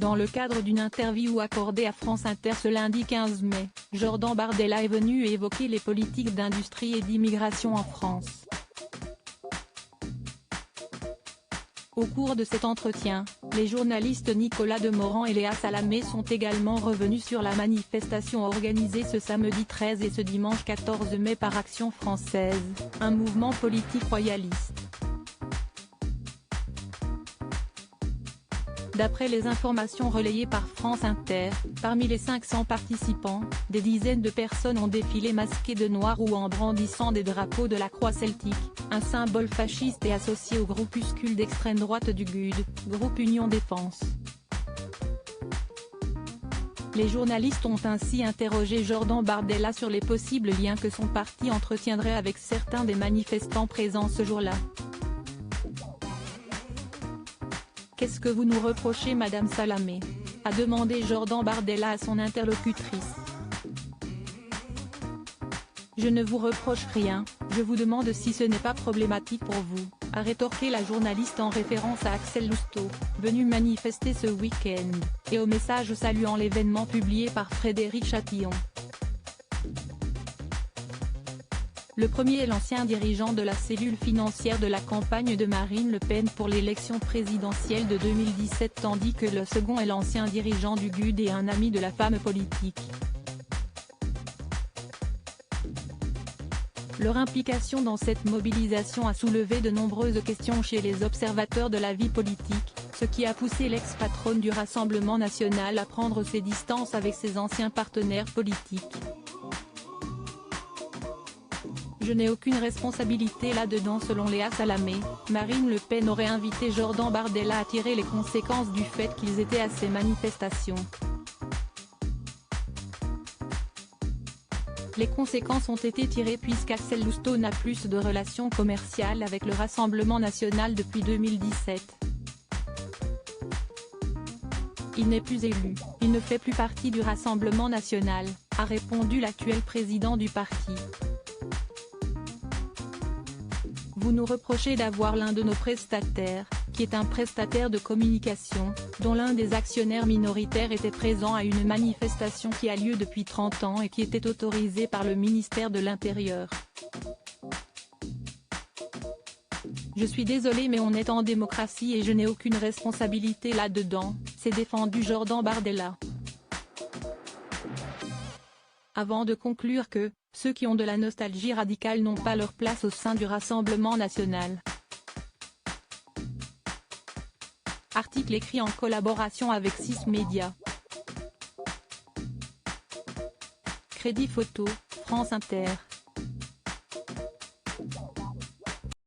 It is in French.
Dans le cadre d'une interview accordée à France Inter ce lundi 15 mai, Jordan Bardella est venu évoquer les politiques d'industrie et d'immigration en France. Au cours de cet entretien, les journalistes Nicolas Demorand et Léa Salamé sont également revenus sur la manifestation organisée ce samedi 13 et ce dimanche 14 mai par Action française, un mouvement politique royaliste. D'après les informations relayées par France Inter, parmi les 500 participants, des dizaines de personnes ont défilé masquées de noir ou en brandissant des drapeaux de la croix celtique, un symbole fasciste et associé au groupuscule d'extrême droite du GUD, Groupe Union Défense. Les journalistes ont ainsi interrogé Jordan Bardella sur les possibles liens que son parti entretiendrait avec certains des manifestants présents ce jour-là. Qu'est-ce que vous nous reprochez Madame Salamé ? A demandé Jordan Bardella à son interlocutrice. Je ne vous reproche rien, je vous demande si ce n'est pas problématique pour vous, a rétorqué la journaliste en référence à Axel Lousteau, venu manifester ce week-end, et au message saluant l'événement publié par Frédéric Chatillon. Le premier est l'ancien dirigeant de la cellule financière de la campagne de Marine Le Pen pour l'élection présidentielle de 2017 tandis que le second est l'ancien dirigeant du GUD et un ami de la femme politique. Leur implication dans cette mobilisation a soulevé de nombreuses questions chez les observateurs de la vie politique, ce qui a poussé l'ex-patronne du Rassemblement national à prendre ses distances avec ses anciens partenaires politiques. Je n'ai aucune responsabilité là-dedans selon Léa Salamé. Marine Le Pen aurait invité Jordan Bardella à tirer les conséquences du fait qu'ils étaient à ces manifestations. Les conséquences ont été tirées puisqu'Axel Lousteau n'a plus de relations commerciales avec le Rassemblement national depuis 2017. Il n'est plus élu, il ne fait plus partie du Rassemblement national, a répondu l'actuel président du parti. Vous nous reprochez d'avoir l'un de nos prestataires, qui est un prestataire de communication, dont l'un des actionnaires minoritaires était présent à une manifestation qui a lieu depuis 30 ans et qui était autorisée par le ministère de l'Intérieur. Je suis désolé mais on est en démocratie et je n'ai aucune responsabilité là-dedans, s'est défendu Jordan Bardella. Avant de conclure que ceux qui ont de la nostalgie radicale n'ont pas leur place au sein du Rassemblement national. Article écrit en collaboration avec 6 médias. Crédit photo, France Inter.